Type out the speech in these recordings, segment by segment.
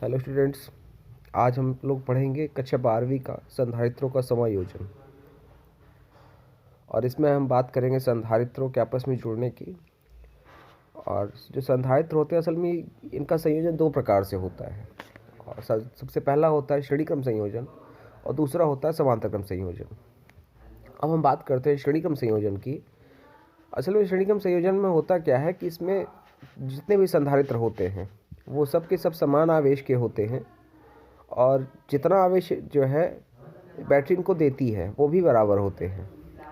Hello students, आज हम लोग पढ़ेंगे कक्षा 12वीं का संधारित्रों का समायोजन। और इसमें हम बात करेंगे संधारित्रों के आपस में जुड़ने की। और जो संधारित्र होते हैं असल में इनका संयोजन दो प्रकार से होता है। और सबसे पहला होता है श्रेणी क्रम संयोजन और दूसरा होता है समांतर क्रम संयोजन। अब हम बात करते हैं श्रेणी क्रम संयोजन की। असल में श्रेणी क्रम संयोजन में होता क्या है कि इसमें जितने भी संधारित्र होते हैं वो सब के सब समान आवेश के होते हैं और जितना आवेश जो है बैटरी इनको देती है वो भी बराबर होते हैं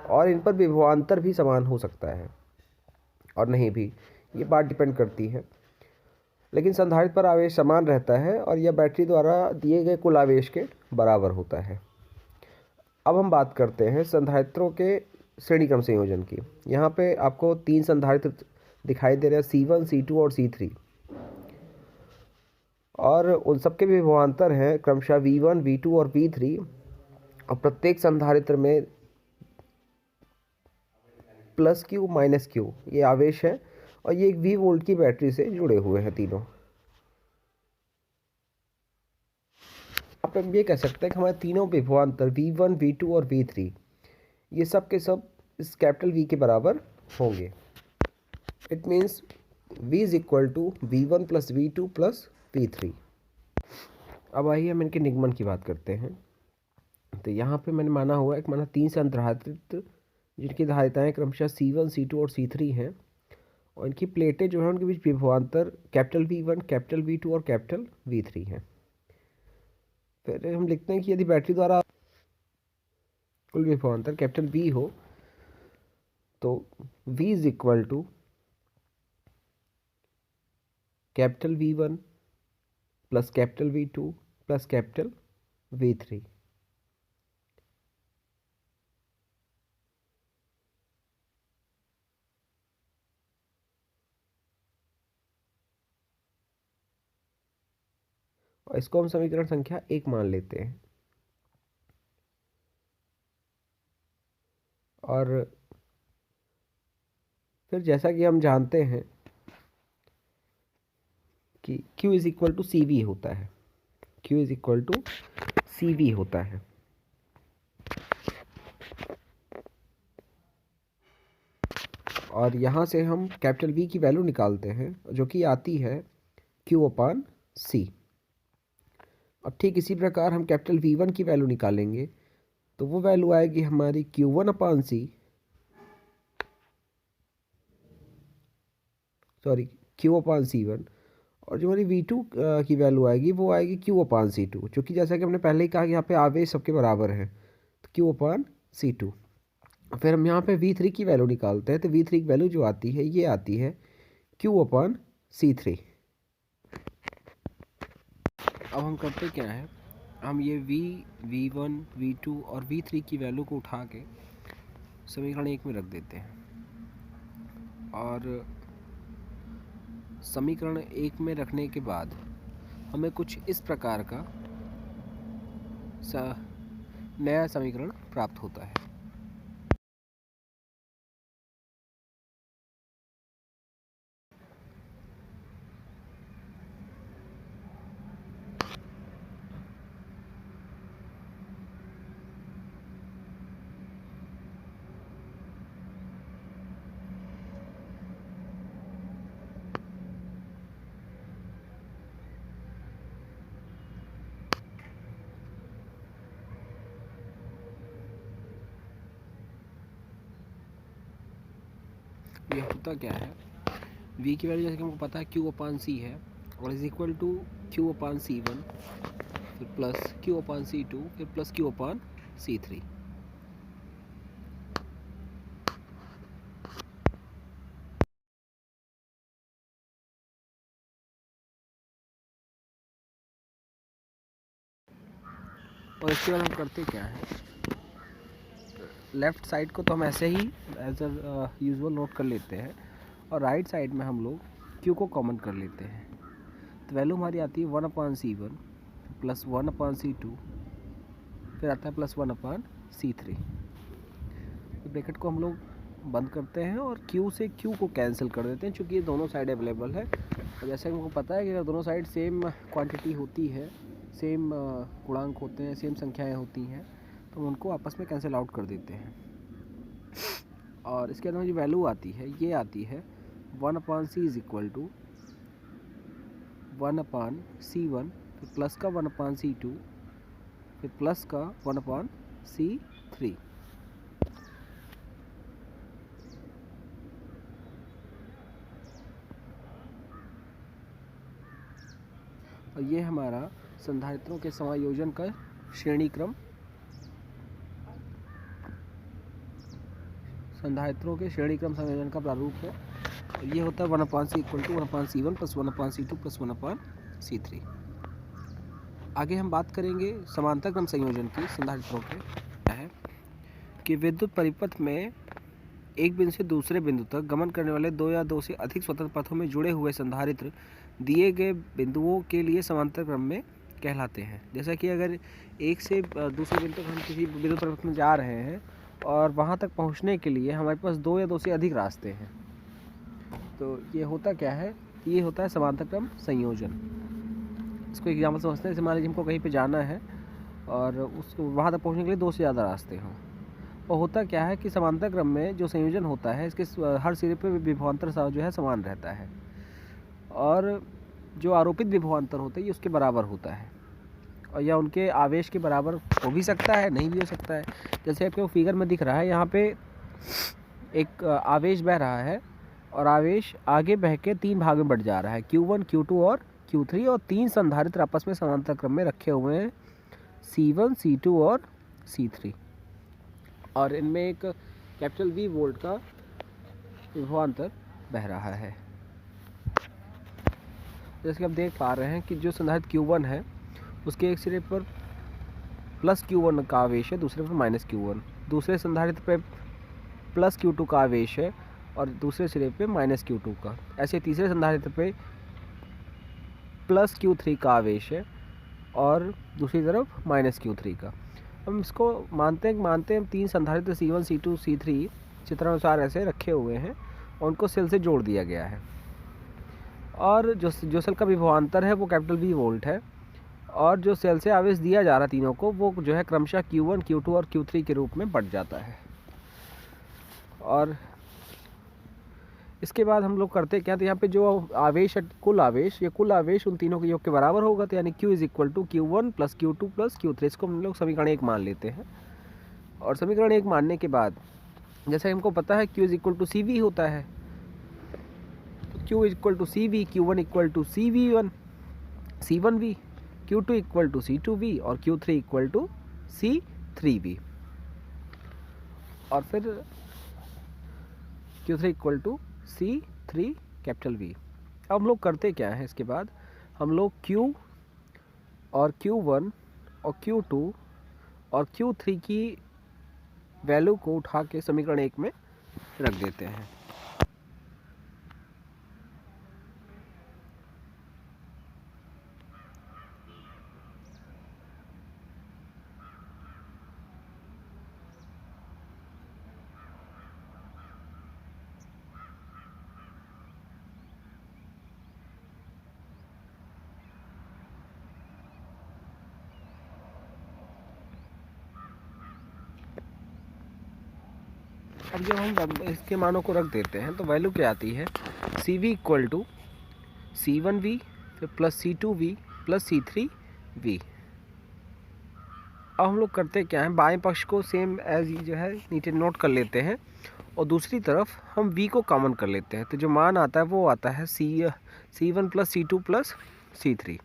और इन पर विभवांतर भी समान हो सकता है और नहीं भी, ये बात डिपेंड करती है। लेकिन संधारित्र पर आवेश समान रहता है और यह बैटरी द्वारा दिए गए कुल आवेश के बराबर होता है। अब हम बात करते हैं संधारित्रों के श्रेणी क्रम संयोजन की। यहाँ पे आपको 3 संधारित्र दिखाई दे रहे हैं, C1, C2 और C3, और उन सबके भी विभवांतर हैं क्रमशः V1, V2 और V3। और प्रत्येक संधारित्र में प्लस क्यू माइनस क्यू ये आवेश है और ये एक V वोल्ट की बैटरी से जुड़े हुए हैं तीनों। आप हम ये कह सकते हैं कि हमारे तीनों विभवांतर V1, V2 और V3 ये सब के सब इस कैपिटल V के बराबर होंगे। It means V is equal to V1 plus V2 plus V3। अब आइए हम इनके निगमन की बात करते हैं। तो यहाँ पे मैंने माना हुआ है कि माना 3 संधारित्र जिनकी धारिताएं क्रमशः C1, C2 और C3 हैं और इनकी प्लेटें जो हैं उनके बीच विभवांतर कैपिटल V1, कैपिटल V2 और कैपिटल V3 हैं। फिर हम लिखते हैं कि यदि बैटरी द्वारा कुल विभवांतर कैपिटल V हो तो V is equal to capital V1 plus capital V2 plus capital V3। और इसको हम समीकरण संख्या 1 मान लेते हैं। और फिर जैसा कि हम जानते हैं कि Q is equal to CV होता है, Q is equal to CV होता है। और यहाँ से हम कैपिटल V की वैल्यू निकालते हैं जो कि आती है Q अपान C। और ठीक इसी प्रकार हम कैपिटल V1 की वैल्यू निकालेंगे तो वो वैल्यू आएगी हमारी Q1 अपान C, sorry Q upon C1। और जो हमारी V2 की वैल्यू आएगी वो आएगी Q अपान C2, क्योंकि जैसा कि हमने पहले ही कहा कि यहाँ पे आवेश सबके बराबर है तो Q अपान C2। फिर हम यहाँ पे V3 की वैल्यू निकालते हैं तो V3 की वैल्यू जो आती है ये आती है Q अपान C3। अब हम करते क्या है, हम ये V1, V2 और V3 की वैल्यू को उठा के समीकरण 1 में रख देते हैं। और समीकरण 1 में रखने के बाद हमें कुछ इस प्रकार का नया समीकरण प्राप्त होता है। ये होता क्या है, V की वैल्यू जैसे कि हमको पता है Q अपान C है और is equal to Q upon C1 फिर प्लस Q अपान C2 फिर प्लस Q अपान C3। और इसके बाद हम करते क्या है, लेफ़्ट साइड को तो हम ऐसे ही एज यूजुअल नोट कर लेते हैं और राइट साइड में हम लोग Q को कॉमन कर लेते हैं। तो वैल्यू हमारी आती है 1 अपान C1 प्लस 1 अपान C2 फिर आता है प्लस 1 अपान C3। तो ब्रैकेट को हम लोग बंद करते हैं और Q से Q को कैंसिल कर देते हैं, चूँकि ये दोनों साइड अवेलेबल है। और जैसे हमको पता है कि अगर दोनों साइड सेम क्वांटिटी होती है, सेम गुणांक होते हैं, सेम संख्याएं होती हैं, तो हम उनको आपस में कैंसिल आउट कर देते हैं। और इसके अंदर जो वैल्यू आती है ये आती है 1/c is equal to 1/c1, फिर प्लस का 1/c2, फिर प्लस का 1/c3। और ये हमारा संधारित्रों के समायोजन का श्रेणी क्रम, संधारित्रों के श्रेणी क्रम संयोजन का प्रारूप है। और ये होता है 1/c equal to 1/c1 plus 1/c2 plus 1/c3। आगे हम बात करेंगे समांतर क्रम संयोजन की संधारित्रों के। है कि विद्युत परिपथ में एक बिंदु से दूसरे बिंदु तक गमन करने वाले दो या दो से अधिक स्वतंत्र पथों में जुड़े हुए संधारित्र दिए गए बिंदुओं के लिए समांतर क्रम में कहलाते हैं। जैसा कि अगर एक से दूसरे बिंदु तक हम किसी विद्युत परिपथ में जा रहे हैं और वहाँ तक पहुँचने के लिए हमारे पास दो या दो से अधिक रास्ते हैं, तो ये होता क्या है, ये होता है समांतर क्रम संयोजन। इसको एग्जाम्पल समझते हैं। जैसे मान लीजिए हमको कहीं पे जाना है और उसको वहाँ तक पहुँचने के लिए दो से ज़्यादा रास्ते हों, और होता क्या है कि समांतर क्रम में जो संयोजन होता है इसके हर सिरे पे विभवांतर जो है समान रहता है, और जो आरोपित विभवांतर होता है ये उसके बराबर होता है, और या उनके आवेश के बराबर हो भी सकता है, नहीं भी हो सकता है। जैसे आपको फिगर में दिख रहा है, यहाँ पे एक आवेश बह रहा है और आवेश आगे बह के तीन भाग में बढ़ जा रहा है, Q1, Q2 और Q3, और तीन संधारित्र आपस में समांतर क्रम में रखे हुए हैं, C1, C2 और C3, और इनमें एक कैपिटल V वोल्ट का विभवांतर बह रहा है। जैसे कि आप देख पा रहे हैं कि जो संधारित्र Q1 है उसके एक सिरे पर प्लस Q1 का आवेश है, दूसरे पर माइनस Q1, दूसरे संधारित्र पे प्लस Q2 का आवेश है और दूसरे सिरे पे माइनस Q2 का। ऐसे तीसरे संधारित्र पे प्लस Q3 का आवेश है और दूसरी तरफ माइनस Q3 का। हम इसको मानते हैं तीन संधारित्र C1, C2, C3 चित्रानुसार ऐसे रखे हुए हैं और उनको सेल से जोड़ दिया गया है, और जो सेल का विभवांतर है वो कैपिटल V वोल्ट है, और जो सेल से आवेश दिया जा रहा तीनों को वो जो है क्रमशः Q1, Q2 और Q3 के रूप में बढ़ जाता है। और इसके बाद हम लोग करते क्या, तो यहाँ पे जो आवेश है, कुल आवेश उन तीनों के योग के बराबर होगा, तो यानी Q is equal to Q1 plus Q2 plus Q3। इसको हम लोग समीकरण 1 मान लेते हैं। और समीकरण 1 मानने के बाद जैसे हमको पता है Q is equal to CV होता है, Q equal to CV, Q1 equal to C1V, Q2 equal to C2V और Q3 इक्वल टू C3V, और फिर Q3 equal to C3 capital V। अब हम लोग करते क्या है, इसके बाद हम लोग Q और Q1 और Q2 और Q3 की वैल्यू को उठा के समीकरण 1 में रख देते हैं। अब जब हम इसके मानों को रख देते हैं तो वैल्यू क्या आती है, CV इक्वल टू C1V फिर प्लस C2V प्लस C3V। अब हम लोग करते क्या हैं, बाएं पक्ष को सेम एज जो है नीचे नोट कर लेते हैं और दूसरी तरफ हम V को कॉमन कर लेते हैं, तो जो मान आता है वो आता है C1 plus C2 plus C3।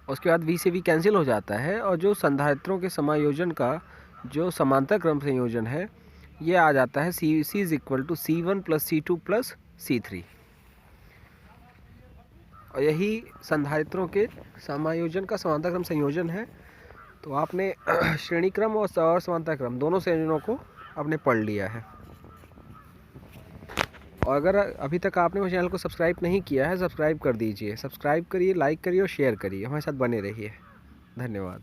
उसके बाद V से V कैंसिल हो जाता है और जो संधारित्रों के समायोजन का जो समांतर क्रम संयोजन है ये आ जाता है C is equal to C1 plus C2 plus C3। और यही संधारित्रों के समायोजन का समांतर क्रम संयोजन है। तो आपने श्रेणी क्रम और समांतर क्रम दोनों संयोजनों को आपने पढ़ लिया है। और अगर अभी तक आपने मेरे चैनल को सब्सक्राइब नहीं किया है, सब्सक्राइब कर दीजिए, सब्सक्राइब करिए, लाइक करिए और शेयर करिए, हमारे साथ बने रहिए। धन्यवाद।